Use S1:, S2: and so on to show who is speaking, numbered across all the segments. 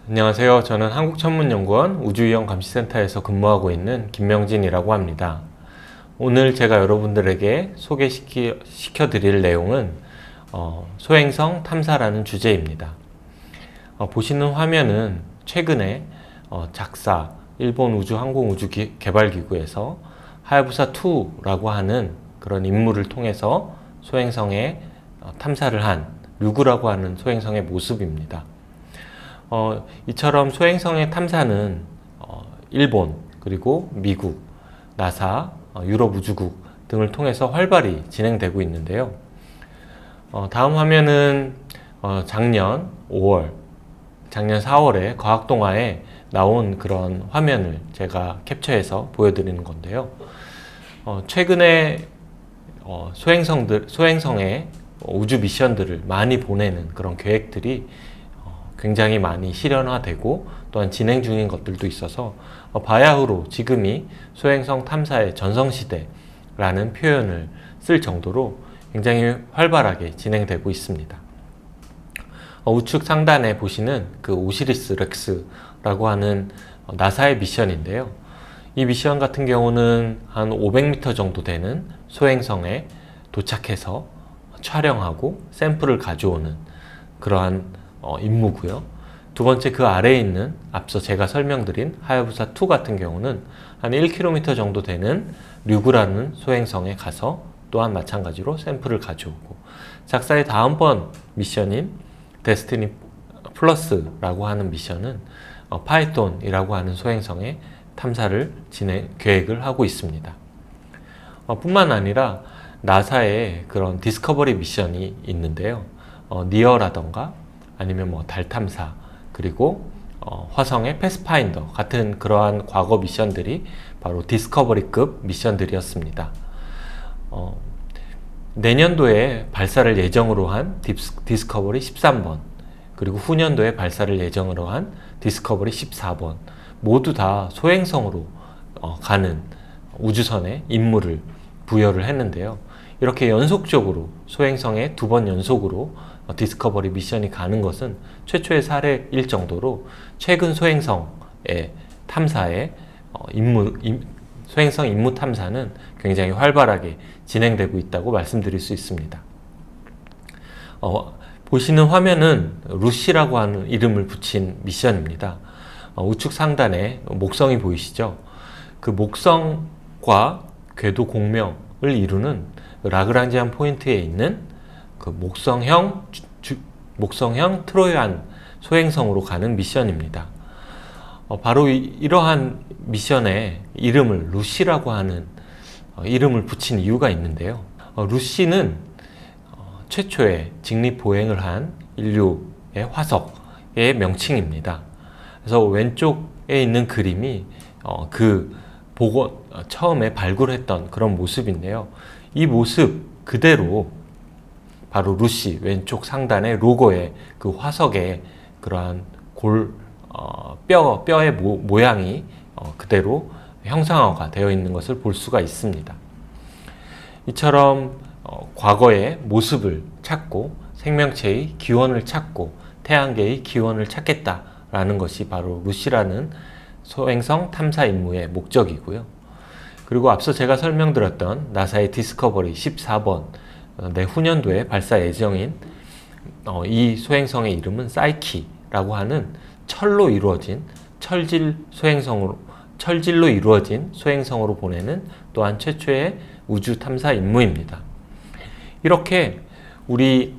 S1: 안녕하세요. 저는 한국천문연구원 우주위험감시센터에서 근무하고 있는 김명진이라고 합니다. 오늘 제가 여러분들에게 소개시켜 드릴 내용은 소행성 탐사라는 주제입니다. 보시는 화면은 최근에 작사 일본 우주항공우주개발기구에서 하야부사2라고 하는 그런 임무를 통해서 소행성에 탐사를 한 류그라고 하는 소행성의 모습입니다. 이처럼 소행성의 탐사는 일본, 그리고 미국, 나사, 유럽우주국 등을 통해서 활발히 진행되고 있는데요. 다음 화면은 작년 4월에 과학동화에 나온 그런 화면을 제가 캡처해서 보여드리는 건데요. 최근에 소행성에 우주 미션들을 많이 보내는 그런 계획들이 굉장히 많이 실현화되고 또한 진행 중인 것들도 있어서 바야흐로 지금이 소행성 탐사의 전성시대라는 표현을 쓸 정도로 굉장히 활발하게 진행되고 있습니다. 우측 상단에 보시는 그 오시리스 렉스라고 하는 나사의 미션인데요. 이 미션 같은 경우는 한 500m 정도 되는 소행성에 도착해서 촬영하고 샘플을 가져오는 그러한 임무고요. 두 번째, 그 아래에 있는 앞서 제가 설명드린 하야부사2 같은 경우는 한 1km 정도 되는 류그라는 소행성에 가서 또한 마찬가지로 샘플을 가져오고, 작사의 다음번 미션인 데스티니 플러스라고 하는 미션은 파이톤이라고 하는 소행성에 탐사를 계획을 하고 있습니다. 뿐만 아니라 나사의 그런 디스커버리 미션이 있는데요. 니어라던가 아니면 달 탐사, 그리고 화성의 패스파인더 같은 그러한 과거 미션들이 바로 디스커버리급 미션들이었습니다. 내년도에 발사를 예정으로 한 디스커버리 13번, 그리고 후년도에 발사를 예정으로 한 디스커버리 14번, 모두 다 소행성으로 가는 우주선에 임무를 부여를 했는데요. 이렇게 연속적으로 소행성에 2번 연속으로 디스커버리 미션이 가는 것은 최초의 사례일 정도로 최근 소행성의 탐사의 소행성 임무 탐사는 굉장히 활발하게 진행되고 있다고 말씀드릴 수 있습니다. 보시는 화면은 루시라고 하는 이름을 붙인 미션입니다. 우측 상단에 목성이 보이시죠? 그 목성과 궤도 공명을 이루는 라그랑지안 포인트에 있는 그 목성형 트로이안 소행성으로 가는 미션입니다. 바로 이러한 미션에 이름을 루시라고 하는 이름을 붙인 이유가 있는데요. 루시는 최초의 직립 보행을 한 인류의 화석의 명칭입니다. 그래서 왼쪽에 있는 그림이 처음에 발굴했던 그런 모습인데요. 이 모습 그대로 바로 루시 왼쪽 상단의 로고의 그 화석의 그러한 뼈의 모양이 그대로 형상화가 되어 있는 것을 볼 수가 있습니다. 이처럼 과거의 모습을 찾고 생명체의 기원을 찾고 태양계의 기원을 찾겠다라는 것이 바로 루시라는 소행성 탐사 임무의 목적이고요. 그리고 앞서 제가 설명드렸던 나사의 디스커버리 14번 내후년도에 발사 예정인 이 소행성의 이름은 사이키라고 하는 철질로 이루어진 소행성으로 보내는 또한 최초의 우주 탐사 임무입니다. 이렇게 우리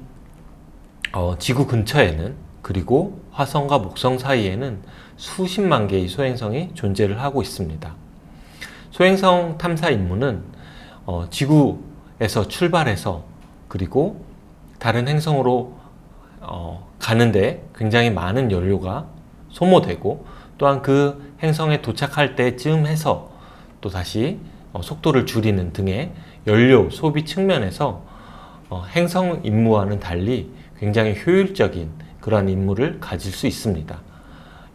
S1: 지구 근처에는, 그리고 화성과 목성 사이에는 수십만 개의 소행성이 존재를 하고 있습니다. 소행성 탐사 임무는 지구에서 출발해서 그리고 다른 행성으로 가는데 굉장히 많은 연료가 소모되고, 또한 그 행성에 도착할 때쯤 해서 또 다시 속도를 줄이는 등의 연료 소비 측면에서 행성 임무와는 달리 굉장히 효율적인 그러한 임무를 가질 수 있습니다.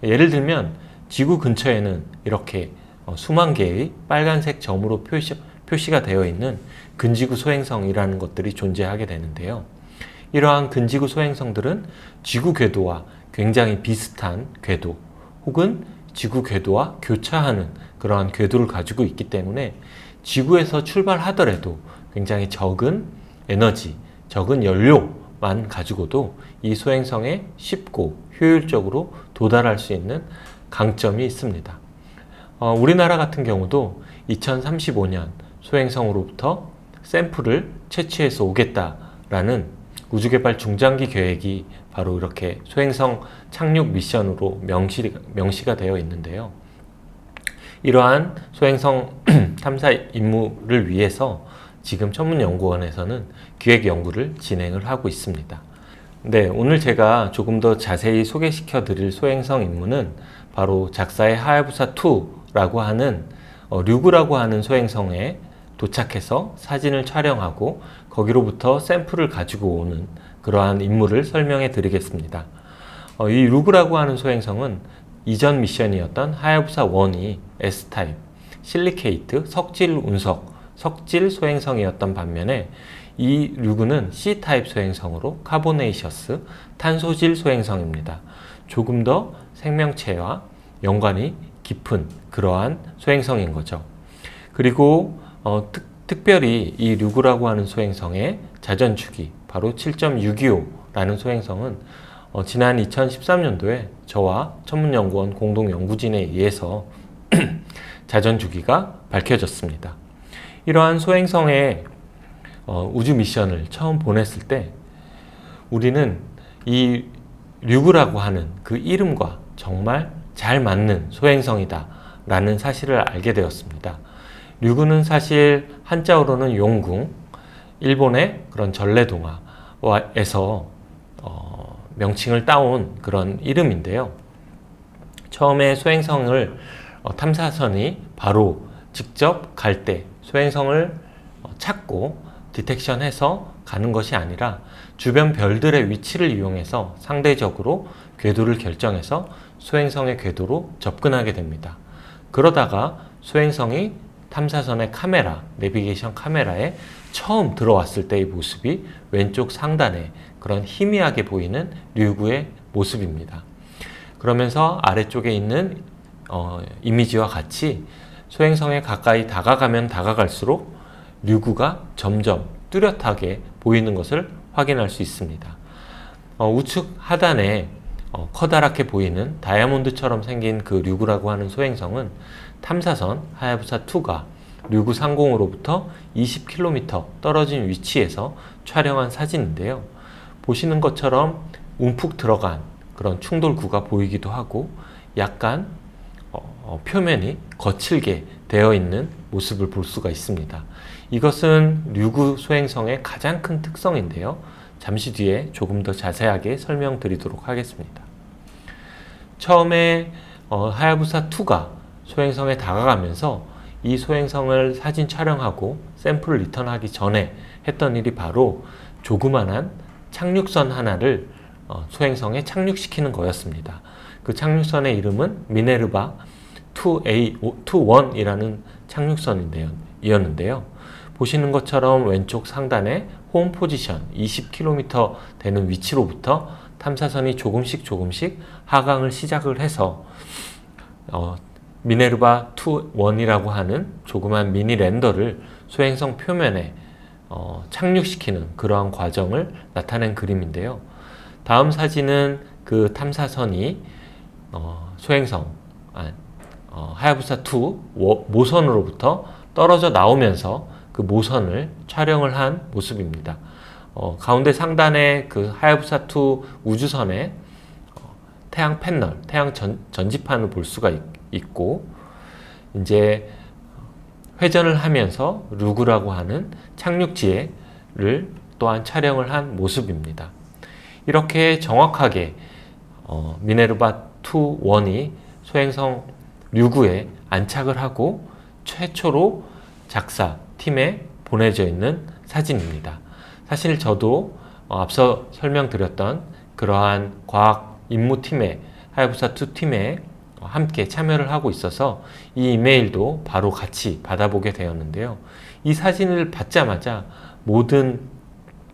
S1: 예를 들면 지구 근처에는 이렇게 수만 개의 빨간색 점으로 표시가 되어 있는 근지구 소행성이라는 것들이 존재하게 되는데요. 이러한 근지구 소행성들은 지구 궤도와 굉장히 비슷한 궤도 혹은 지구 궤도와 교차하는 그러한 궤도를 가지고 있기 때문에 지구에서 출발하더라도 굉장히 적은 에너지, 적은 연료만 가지고도 이 소행성에 쉽고 효율적으로 도달할 수 있는 강점이 있습니다. 우리나라 같은 경우도 2035년 소행성으로부터 샘플을 채취해서 오겠다라는 우주개발 중장기 계획이 바로 이렇게 소행성 착륙 미션으로 명시가 되어 있는데요. 이러한 소행성 탐사 임무를 위해서 지금 천문연구원에서는 기획 연구를 진행을 하고 있습니다. 네, 오늘 제가 조금 더 자세히 소개시켜 드릴 소행성 임무는 바로 작사의 하야부사2라고 하는 류그라고 하는 소행성에 도착해서 사진을 촬영하고 거기로부터 샘플을 가지고 오는 그러한 임무를 설명해 드리겠습니다. 이 류그라고 하는 소행성은 이전 미션이었던 하야부사1이 S타입, 실리케이트, 석질 운석, 석질 소행성이었던 반면에 이 류그는 C타입 소행성으로 카보네이셔스, 탄소질 소행성입니다. 조금 더 생명체와 연관이 깊은 그러한 소행성인 거죠. 그리고 특별히 이 류그라고 하는 소행성의 자전축이 바로 7.625라는 소행성은 지난 2013년도에 저와 천문연구원 공동연구진에 의해서 자전주기가 밝혀졌습니다. 이러한 소행성의 우주 미션을 처음 보냈을 때 우리는 이 류그라고 하는 그 이름과 정말 잘 맞는 소행성이다 라는 사실을 알게 되었습니다. 류그는 사실 한자어로는 용궁, 일본의 그런 전래동화에서 명칭을 따온 그런 이름인데요. 처음에 소행성을 탐사선이 바로 직접 갈 때 소행성을 찾고 디텍션해서 가는 것이 아니라 주변 별들의 위치를 이용해서 상대적으로 궤도를 결정해서 소행성의 궤도로 접근하게 됩니다. 그러다가 소행성이 탐사선의 카메라, 내비게이션 카메라에 처음 들어왔을 때의 모습이 왼쪽 상단에 그런 희미하게 보이는 류그의 모습입니다. 그러면서 아래쪽에 있는 이미지와 같이 소행성에 가까이 다가가면 다가갈수록 류그가 점점 뚜렷하게 보이는 것을 확인할 수 있습니다. 우측 하단에 커다랗게 보이는 다이아몬드처럼 생긴 그 류그라고 하는 소행성은 탐사선 하야부사2가 류그 상공으로부터 20km 떨어진 위치에서 촬영한 사진인데요. 보시는 것처럼 움푹 들어간 그런 충돌구가 보이기도 하고 약간 표면이 거칠게 되어 있는 모습을 볼 수가 있습니다. 이것은 류그 소행성의 가장 큰 특성인데요. 잠시 뒤에 조금 더 자세하게 설명드리도록 하겠습니다. 처음에 하야부사2가 소행성에 다가가면서 이 소행성을 사진 촬영하고 샘플을 리턴하기 전에 했던 일이 바로 조그만한 착륙선 하나를 소행성에 착륙시키는 거였습니다. 그 착륙선의 이름은 미네르바 2A21이라는 착륙선이었는데요. 보시는 것처럼 왼쪽 상단에 홈 포지션 20km 되는 위치로부터 탐사선이 조금씩 하강을 시작을 해서 미네르바 21이라고 하는 조그만 미니 랜더를 소행성 표면에 착륙시키는 그러한 과정을 나타낸 그림인데요. 다음 사진은 그 탐사선이 소행성 하야부사2 모선으로부터 떨어져 나오면서 그 모선을 촬영을 한 모습입니다. 가운데 상단에 그 하야부사2 우주선의 태양 패널, 태양 전지판을 볼 수가 있고 이제 회전을 하면서 류그라고 하는 착륙지를 또한 촬영을 한 모습입니다. 이렇게 정확하게 미네르바 21이 소행성 류그에 안착을 하고 최초로 작사 팀에 보내져 있는 사진입니다. 사실 저도 앞서 설명드렸던 그러한 과학 임무팀에 하야부사2 팀에 함께 참여를 하고 있어서 이 이메일도 바로 같이 받아보게 되었는데요. 이 사진을 받자마자 모든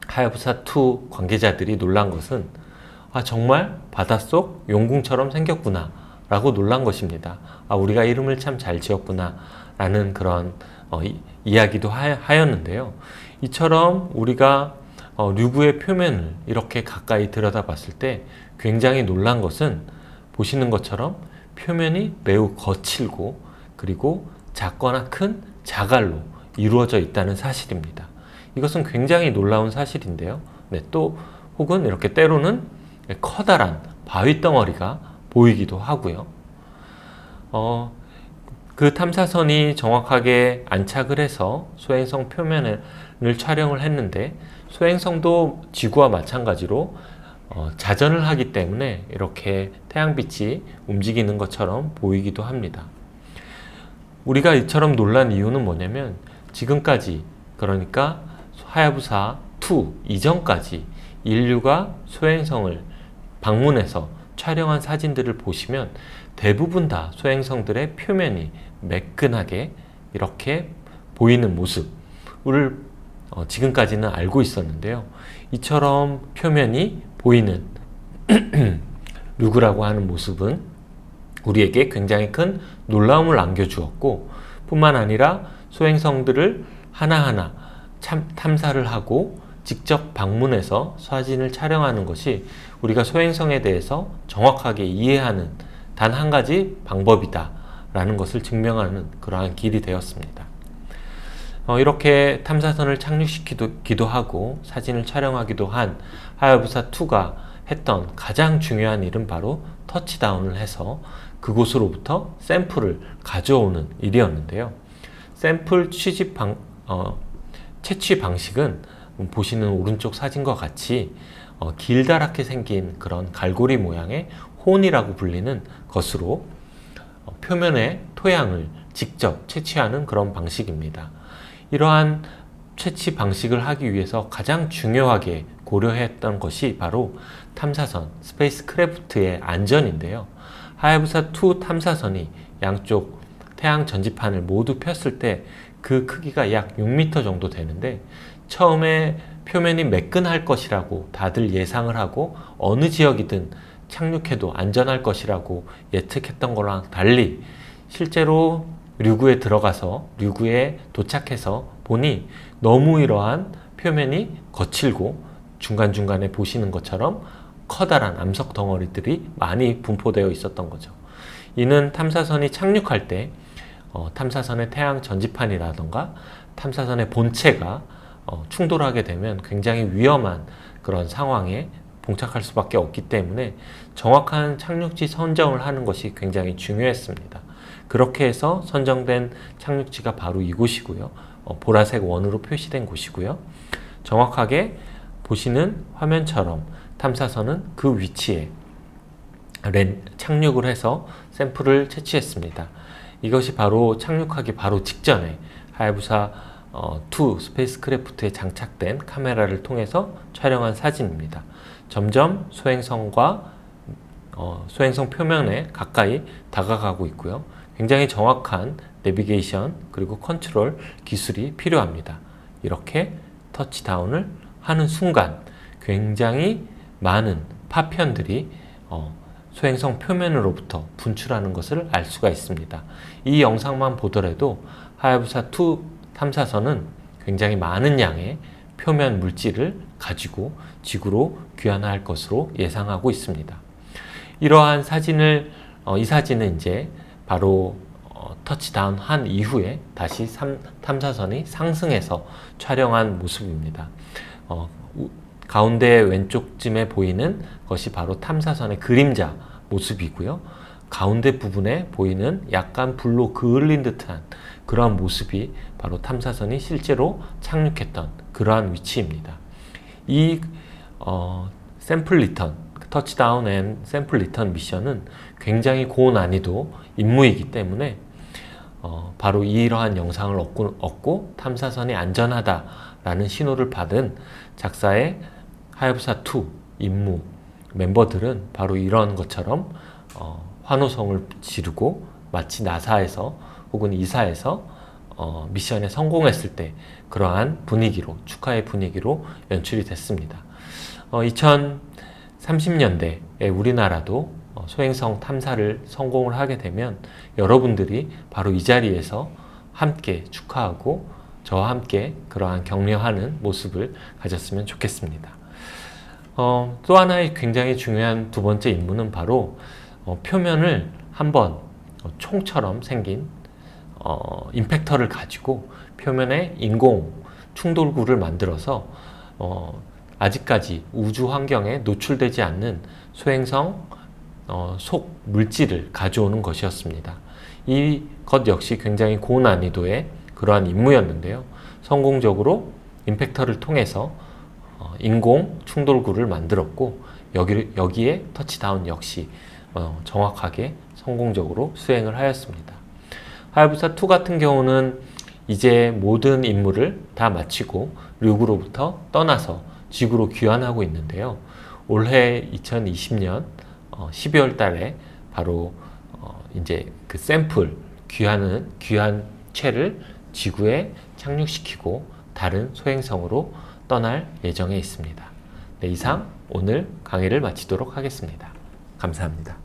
S1: 하야부사2 관계자들이 놀란 것은 정말 바닷속 용궁처럼 생겼구나 라고 놀란 것입니다. 우리가 이름을 참 잘 지었구나 라는 그런 이야기도 하였는데요. 이처럼 우리가 류구의 표면을 이렇게 가까이 들여다봤을 때 굉장히 놀란 것은 보시는 것처럼 표면이 매우 거칠고 그리고 작거나 큰 자갈로 이루어져 있다는 사실입니다. 이것은 굉장히 놀라운 사실인데요. 또 혹은 이렇게 때로는 커다란 바위 덩어리가 보이기도 하고요. 그 탐사선이 정확하게 안착을 해서 소행성 표면을 촬영을 했는데 소행성도 지구와 마찬가지로 자전을 하기 때문에 이렇게 태양빛이 움직이는 것처럼 보이기도 합니다. 우리가 이처럼 놀란 이유는 뭐냐면 지금까지 그러니까 하야부사 2 이전까지 인류가 소행성을 방문해서 촬영한 사진들을 보시면 대부분 다 소행성들의 표면이 매끈하게 이렇게 보이는 모습을 지금까지는 알고 있었는데요. 이처럼 표면이 보이는 류구라고 하는 모습은 우리에게 굉장히 큰 놀라움을 안겨주었고 뿐만 아니라 소행성들을 하나하나 탐사를 하고 직접 방문해서 사진을 촬영하는 것이 우리가 소행성에 대해서 정확하게 이해하는 단 한 가지 방법이다 라는 것을 증명하는 그러한 길이 되었습니다. 이렇게 탐사선을 착륙시키기도 하고 사진을 촬영하기도 한 하야부사 2가 했던 가장 중요한 일은 바로 터치다운을 해서 그곳으로부터 샘플을 가져오는 일이었는데요. 샘플 채취 방식은 보시는 오른쪽 사진과 같이 길다랗게 생긴 그런 갈고리 모양의 혼이라고 불리는 것으로 표면의 토양을 직접 채취하는 그런 방식입니다. 이러한 채취 방식을 하기 위해서 가장 중요하게 고려했던 것이 바로 탐사선 스페이스 크래프트의 안전인데요. 하야부사 2 탐사선이 양쪽 태양 전지판을 모두 폈을 때 그 크기가 약 6m 정도 되는데 처음에 표면이 매끈할 것이라고 다들 예상을 하고 어느 지역이든 착륙해도 안전할 것이라고 예측했던 거랑 달리 실제로 류구에 들어가서 류구에 도착해서 보니 너무 이러한 표면이 거칠고 중간중간에 보시는 것처럼 커다란 암석 덩어리들이 많이 분포되어 있었던 거죠. 이는 탐사선이 착륙할 때 탐사선의 태양 전지판이라던가 탐사선의 본체가 충돌하게 되면 굉장히 위험한 그런 상황에 봉착할 수밖에 없기 때문에 정확한 착륙지 선정을 하는 것이 굉장히 중요했습니다. 그렇게 해서 선정된 착륙지가 바로 이곳이고요. 보라색 원으로 표시된 곳이고요. 정확하게 보시는 화면처럼 탐사선은 그 위치에 착륙을 해서 샘플을 채취했습니다. 이것이 바로 착륙하기 바로 직전에 하야부사 2 스페이스크래프트에 장착된 카메라를 통해서 촬영한 사진입니다. 점점 소행성과 소행성 표면에 가까이 다가가고 있고요. 굉장히 정확한 내비게이션 그리고 컨트롤 기술이 필요합니다. 이렇게 터치다운을 하는 순간 굉장히 많은 파편들이 소행성 표면으로부터 분출하는 것을 알 수가 있습니다. 이 영상만 보더라도 하야부사 2 탐사선은 굉장히 많은 양의 표면 물질을 가지고 지구로 귀환할 것으로 예상하고 있습니다. 이러한 사진을 이 사진은 이제 바로 터치다운 한 이후에 다시 탐사선이 상승해서 촬영한 모습입니다. 가운데 왼쪽쯤에 보이는 것이 바로 탐사선의 그림자 모습이고요. 가운데 부분에 보이는 약간 불로 그을린 듯한 그러한 모습이 바로 탐사선이 실제로 착륙했던 그러한 위치입니다. 이 샘플 리턴, 터치다운 앤 샘플 리턴 미션은 굉장히 고난이도 임무이기 때문에 바로 이러한 영상을 얻고 탐사선이 안전하다라는 신호를 받은 작사의 하야부사 2 임무 멤버들은 바로 이런 것처럼 환호성을 지르고 마치 나사에서 혹은 이사에서 미션에 성공했을 때 그러한 분위기로 축하의 분위기로 연출이 됐습니다. 30년대에 우리나라도 소행성 탐사를 성공을 하게 되면 여러분들이 바로 이 자리에서 함께 축하하고 저와 함께 그러한 격려하는 모습을 가졌으면 좋겠습니다. 또 하나의 굉장히 중요한 두 번째 임무는 바로 표면을 한번 총처럼 생긴 임팩터를 가지고 표면에 인공 충돌구를 만들어서 아직까지 우주 환경에 노출되지 않는 소행성 속 물질을 가져오는 것이었습니다. 이것 역시 굉장히 고난이도의 그러한 임무였는데요. 성공적으로 임팩터를 통해서 인공 충돌구를 만들었고 여기에 터치다운 역시 정확하게 성공적으로 수행을 하였습니다. 하야부사 2 같은 경우는 이제 모든 임무를 다 마치고 류구로부터 떠나서 지구로 귀환하고 있는데요. 올해 2020년 12월 달에 바로 이제 그 샘플 귀환체를 지구에 착륙시키고 다른 소행성으로 떠날 예정에 있습니다. 네, 이상 오늘 강의를 마치도록 하겠습니다. 감사합니다.